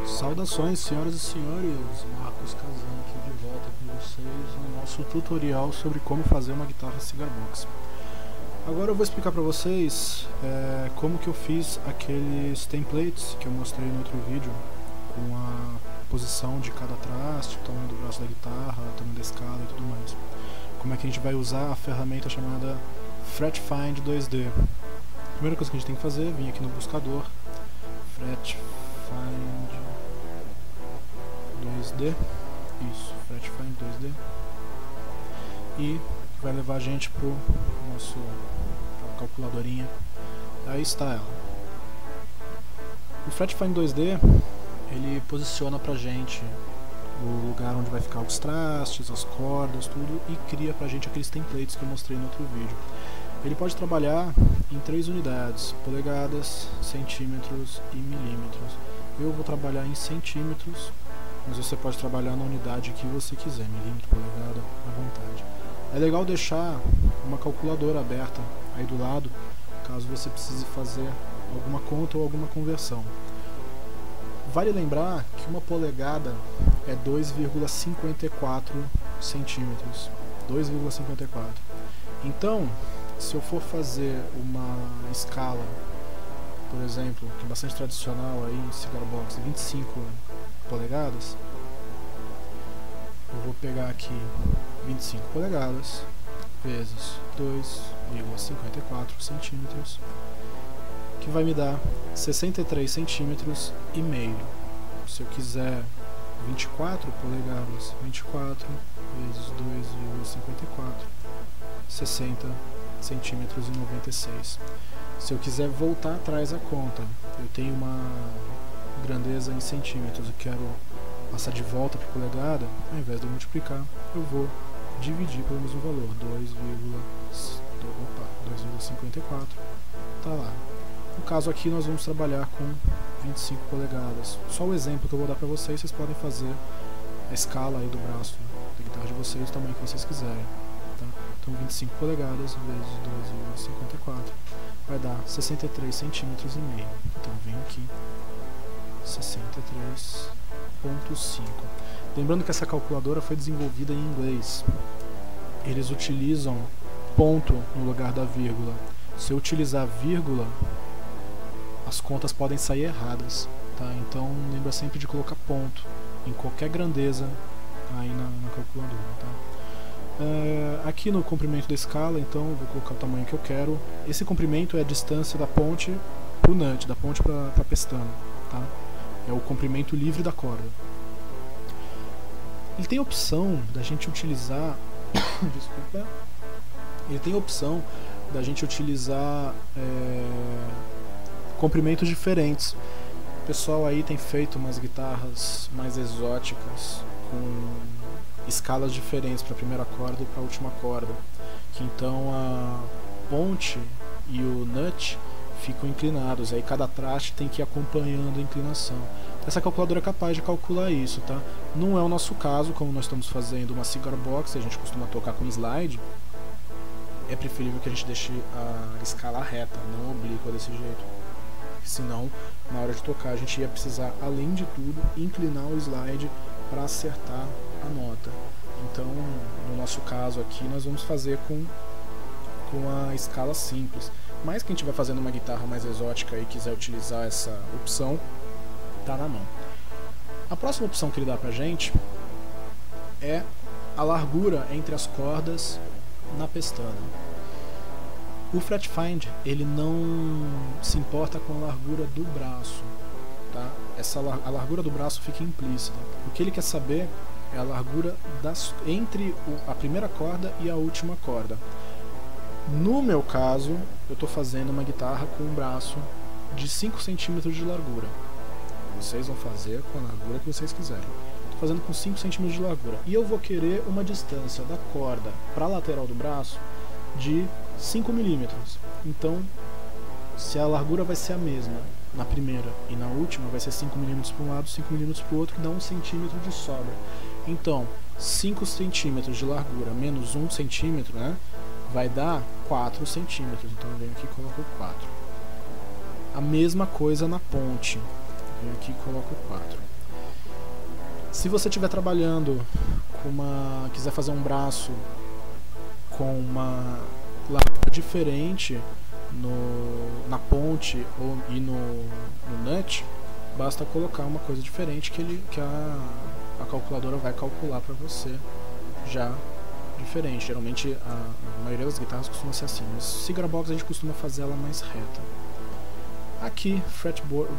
Saudações, senhoras e senhores, Marcos Kazan aqui de volta com vocês no nosso tutorial sobre como fazer uma guitarra cigar box. Agora eu vou explicar para vocês como que eu fiz aqueles templates que eu mostrei no outro vídeo, com a posição de cada traste, o tamanho do braço da guitarra, o tamanho da escala e tudo mais. Como é que a gente vai usar a ferramenta chamada Fret Find 2D. A primeira coisa que a gente tem que fazer é vir aqui no buscador, Fret Find 2D, isso, Fret Find 2D, e vai levar a gente para a calculadorinha. Aí está ela. O Fret Find 2D ele posiciona pra gente o lugar onde vai ficar os trastes, as cordas, tudo, e cria pra gente aqueles templates que eu mostrei no outro vídeo. Ele pode trabalhar em 3 unidades, polegadas, centímetros e milímetros. Eu vou trabalhar em centímetros, mas você pode trabalhar na unidade que você quiser, milímetro, polegada, à vontade. É legal deixar uma calculadora aberta aí do lado, caso você precise fazer alguma conta ou alguma conversão. Vale lembrar que uma polegada é 2,54 centímetros. 2,54. Então, se eu for fazer uma escala, por exemplo, que é bastante tradicional aí em cigar box, 25 polegadas, eu vou pegar aqui 25 polegadas vezes 2,54 centímetros, que vai me dar 63 centímetros e meio. Se eu quiser 24 polegadas, 24 vezes 2,54, 60 centímetros e 96. Se eu quiser voltar atrás a conta, eu tenho uma grandeza em centímetros e quero passar de volta para polegada, ao invés de eu multiplicar, eu vou dividir pelo mesmo valor, 2,54, tá lá. No caso aqui nós vamos trabalhar com 25 polegadas. Só o exemplo que eu vou dar para vocês podem fazer a escala aí do braço da guitarra de vocês, o tamanho que vocês quiserem. Tá? Então 25 polegadas vezes 2,54 vai dar 63 centímetros e meio. Então vem aqui 63,5. Lembrando que essa calculadora foi desenvolvida em inglês. Eles utilizam ponto no lugar da vírgula. Se eu utilizar vírgula, as contas podem sair erradas, tá? Então lembra sempre de colocar ponto em qualquer grandeza aí na calculadora, tá? Aqui no comprimento da escala, então eu vou colocar o tamanho que eu quero. Esse comprimento é a distância da ponte para o nut, da ponte para a pestana, tá? É o comprimento livre da corda. Ele tem a opção da gente utilizar desculpa, ele tem a opção da gente utilizar comprimentos diferentes. O pessoal aí tem feito umas guitarras mais exóticas com escalas diferentes para a primeira corda e para a última corda, que então a ponte e o nut ficam inclinados, aí cada traste tem que ir acompanhando a inclinação. Essa calculadora é capaz de calcular isso, tá? Não é o nosso caso, como nós estamos fazendo uma cigar box, a gente costuma tocar com slide, é preferível que a gente deixe a escala reta, não oblíqua desse jeito. Senão, na hora de tocar, a gente ia precisar, além de tudo, inclinar o slide para acertar a nota. Então, no nosso caso aqui, nós vamos fazer com a escala simples. Mas quem estiver fazendo uma guitarra mais exótica e quiser utilizar essa opção, tá na mão. A próxima opção que ele dá pra gente é a largura entre as cordas na pestana. O Fret Find ele não se importa com a largura do braço, tá? A largura do braço fica implícita. O que ele quer saber é a largura entre a primeira corda e a última corda. No meu caso, eu estou fazendo uma guitarra com um braço de 5 centímetros de largura. Vocês vão fazer com a largura que vocês quiserem. Estou fazendo com 5 centímetros de largura. E eu vou querer uma distância da corda para a lateral do braço de 5 milímetros. Então, se a largura vai ser a mesma na primeira e na última vai ser 5 mm para um lado, 5 mm para o outro, que dá 1 centímetro de sobra. Então, 5 centímetros de largura menos 1 centímetro, né, vai dar 4 centímetros. Então eu venho aqui e coloco 4. A mesma coisa na ponte. Eu venho aqui e coloco 4. Se você estiver trabalhando com quiser fazer um braço com uma largura diferente na ponte e no nut, basta colocar uma coisa diferente que a calculadora vai calcular para você já diferente. Geralmente a maioria das guitarras costuma ser assim, mas Cigar Box a gente costuma fazer ela mais reta. Aqui, fretboard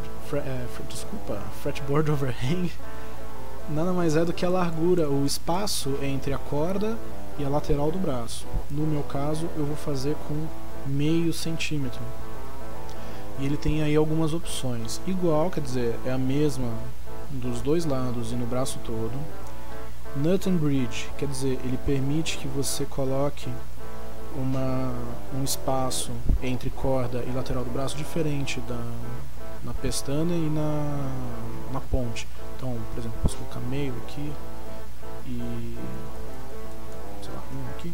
overhang nada mais é do que a largura, o espaço entre a corda e a lateral do braço. No meu caso, eu vou fazer com meio centímetro. E ele tem aí algumas opções. Igual, quer dizer, é a mesma dos dois lados e no braço todo. Nut and bridge, quer dizer, ele permite que você coloque um espaço entre corda e lateral do braço diferente na pestana e na ponte. Então, por exemplo, eu posso colocar meio aqui e, sei lá, aqui.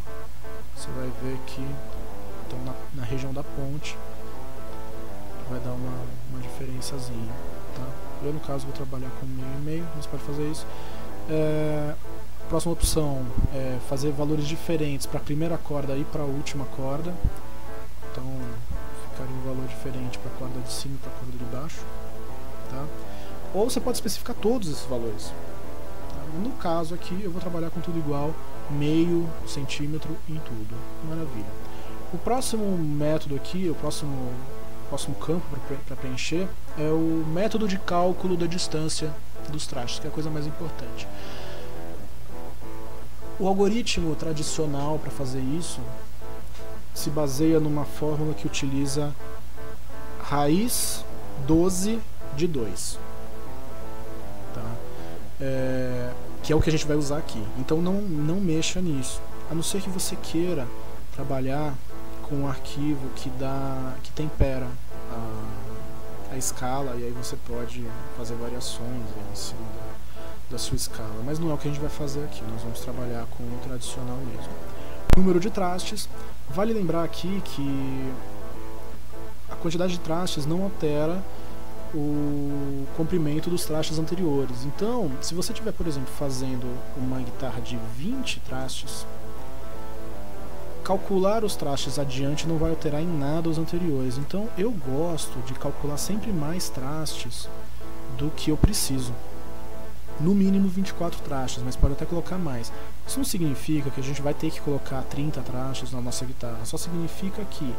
Você vai ver que então, na região da ponte vai dar uma diferençazinha, tá? Eu, no caso, vou trabalhar com meio e meio, mas pode fazer isso. Próxima opção é fazer valores diferentes para a primeira corda e para a última corda. Então, ficaria um valor diferente para a corda de cima e para a corda de baixo, tá? Ou você pode especificar todos esses valores. Tá? No caso aqui, eu vou trabalhar com tudo igual, meio centímetro em tudo. Maravilha. O próximo método aqui, o próximo campo para preencher é o método de cálculo da distância dos trastes, que é a coisa mais importante. O algoritmo tradicional para fazer isso se baseia numa fórmula que utiliza raiz 12 de 2. Tá? Que é o que a gente vai usar aqui. Então não mexa nisso, a não ser que você queira trabalhar com um arquivo que tempera a escala, e aí você pode fazer variações em cima da sua escala, mas não é o que a gente vai fazer aqui. Nós vamos trabalhar com o tradicional mesmo. Número de trastes. Vale lembrar aqui que a quantidade de trastes não altera o comprimento dos trastes anteriores. Então, se você estiver, por exemplo, fazendo uma guitarra de 20 trastes, calcular os trastes adiante não vai alterar em nada os anteriores. Então, eu gosto de calcular sempre mais trastes do que eu preciso. No mínimo 24 trastes, mas pode até colocar mais. Isso não significa que a gente vai ter que colocar 30 trastes na nossa guitarra. Só significa que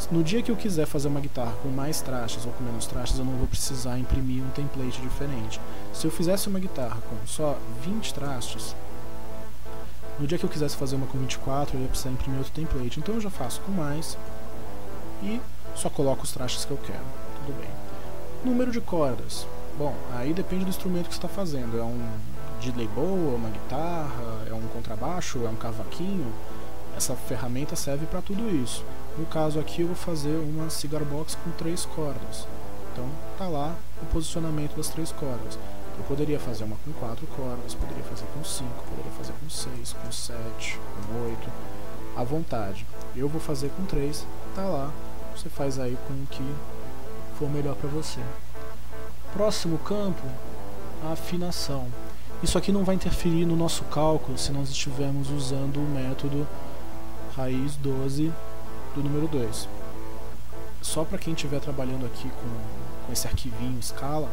no dia que eu quiser fazer uma guitarra com mais trastes ou com menos trastes, eu não vou precisar imprimir um template diferente. Se eu fizesse uma guitarra com só 20 trastes, no dia que eu quisesse fazer uma com 24, eu ia precisar imprimir outro template. Então eu já faço com mais e só coloco os trastes que eu quero. Tudo bem. Número de cordas. Bom, aí depende do instrumento que você está fazendo. É um diddley bow, é uma guitarra, é um contrabaixo, é um cavaquinho. Essa ferramenta serve para tudo isso. No caso aqui eu vou fazer uma Cigar Box com 3 cordas. Então tá lá o posicionamento das 3 cordas. Eu poderia fazer uma com 4 cordas, poderia fazer com 5, poderia fazer com 6, com 7, com 8, à vontade. Eu vou fazer com 3, tá lá. Você faz aí com o que for melhor para você. Próximo campo, a afinação. Isso aqui não vai interferir no nosso cálculo se nós estivermos usando o método raiz 12 do número 2. Só para quem estiver trabalhando aqui com esse arquivinho escala,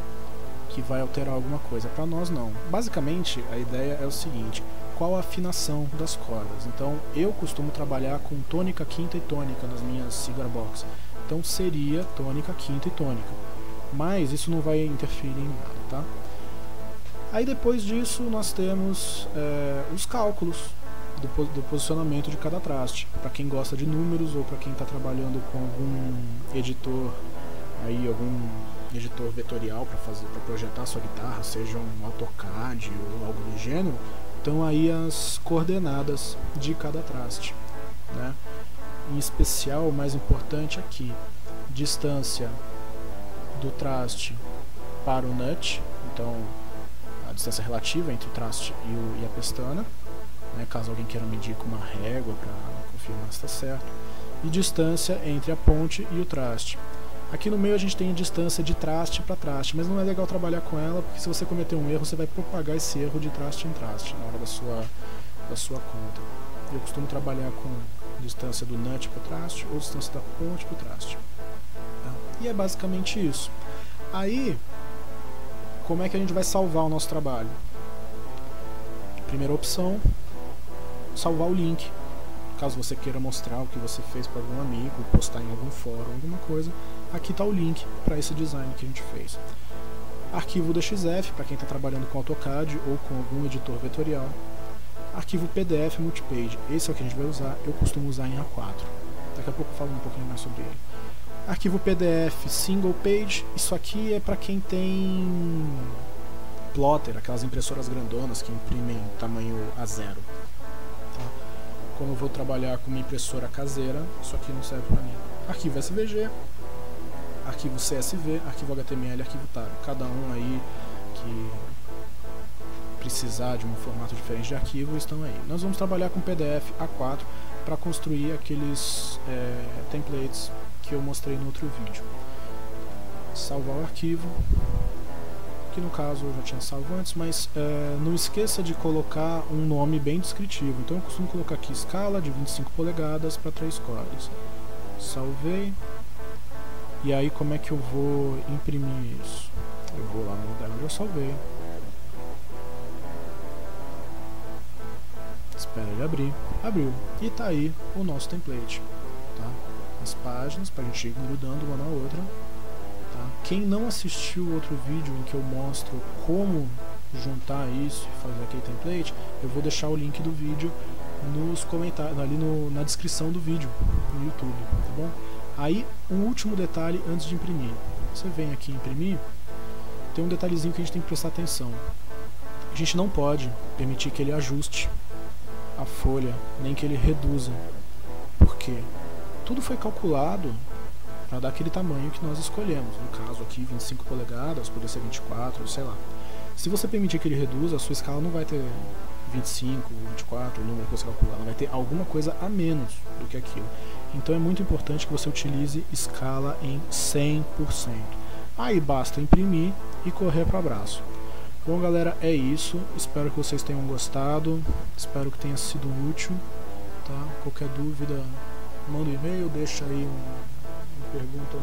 que vai alterar alguma coisa. Para nós não. Basicamente, a ideia é o seguinte: qual a afinação das cordas? Então, eu costumo trabalhar com tônica, quinta e tônica nas minhas Cigar Box. Então, seria tônica, quinta e tônica. Mas isso não vai interferir em nada, tá? Aí depois disso nós temos os cálculos do posicionamento de cada traste. Para quem gosta de números ou para quem está trabalhando com algum editor, aí algum editor vetorial para projetar sua guitarra, seja um AutoCAD ou algo do gênero, então aí as coordenadas de cada traste, né? Em especial, o mais importante aqui, distância do traste para o nut, então a distância relativa entre o traste e a pestana, né, caso alguém queira medir com uma régua para confirmar se está certo, e distância entre a ponte e o traste. Aqui no meio a gente tem a distância de traste para traste, mas não é legal trabalhar com ela, porque se você cometer um erro, você vai propagar esse erro de traste em traste na hora da sua conta. Eu costumo trabalhar com distância do nut para o traste ou distância da ponte para o traste. Tá? E é basicamente isso. Aí, como é que a gente vai salvar o nosso trabalho? Primeira opção, salvar o link. Caso você queira mostrar o que você fez para algum amigo, postar em algum fórum, alguma coisa, aqui está o link para esse design que a gente fez. Arquivo .xf, para quem está trabalhando com AutoCAD ou com algum editor vetorial. Arquivo PDF Multipage, esse é o que a gente vai usar, eu costumo usar em A4. Daqui a pouco eu falo um pouquinho mais sobre ele. Arquivo PDF Single Page, isso aqui é para quem tem plotter, aquelas impressoras grandonas que imprimem tamanho A0. Tá? Como eu vou trabalhar com uma impressora caseira, isso aqui não serve para mim. Arquivo SVG, arquivo CSV, arquivo HTML, arquivo tab. Cada um aí que precisar de um formato diferente de arquivo estão aí. Nós vamos trabalhar com PDF A4 para construir aqueles templates que eu mostrei no outro vídeo. Salvar o arquivo, que no caso eu já tinha salvo antes, mas não esqueça de colocar um nome bem descritivo. Então eu costumo colocar aqui escala de 25 polegadas para 3 cordas. Salvei. E aí como é que eu vou imprimir isso? Eu vou lá no lugar onde eu salvei. Espera ele abrir. Abriu. E tá aí o nosso template. Tá? As páginas para a gente ir grudando uma na outra. Tá? Quem não assistiu o outro vídeo em que eu mostro como juntar isso e fazer aquele template, eu vou deixar o link do vídeo nos comentários, ali na descrição do vídeo no YouTube, tá bom? Aí, um último detalhe antes de imprimir. Você vem aqui imprimir, tem um detalhezinho que a gente tem que prestar atenção. A gente não pode permitir que ele ajuste a folha, nem que ele reduza. Por quê? Tudo foi calculado para dar aquele tamanho que nós escolhemos. No caso aqui, 25 polegadas, poderia ser 24, sei lá. Se você permitir que ele reduza, a sua escala não vai ter 25, 24, o número que você calcular, ela vai ter alguma coisa a menos do que aquilo. Então é muito importante que você utilize escala em 100%. Aí basta imprimir e correr para o abraço. Bom galera, é isso. Espero que vocês tenham gostado. Espero que tenha sido útil. Tá? Qualquer dúvida, manda um e-mail, deixa aí uma pergunta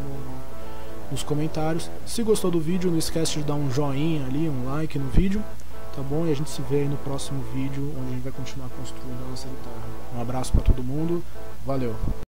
nos comentários. Se gostou do vídeo, não esquece de dar um joinha ali, um like no vídeo. Tá bom? E a gente se vê aí no próximo vídeo, onde a gente vai continuar construindo a nossa guitarra. Um abraço para todo mundo. Valeu!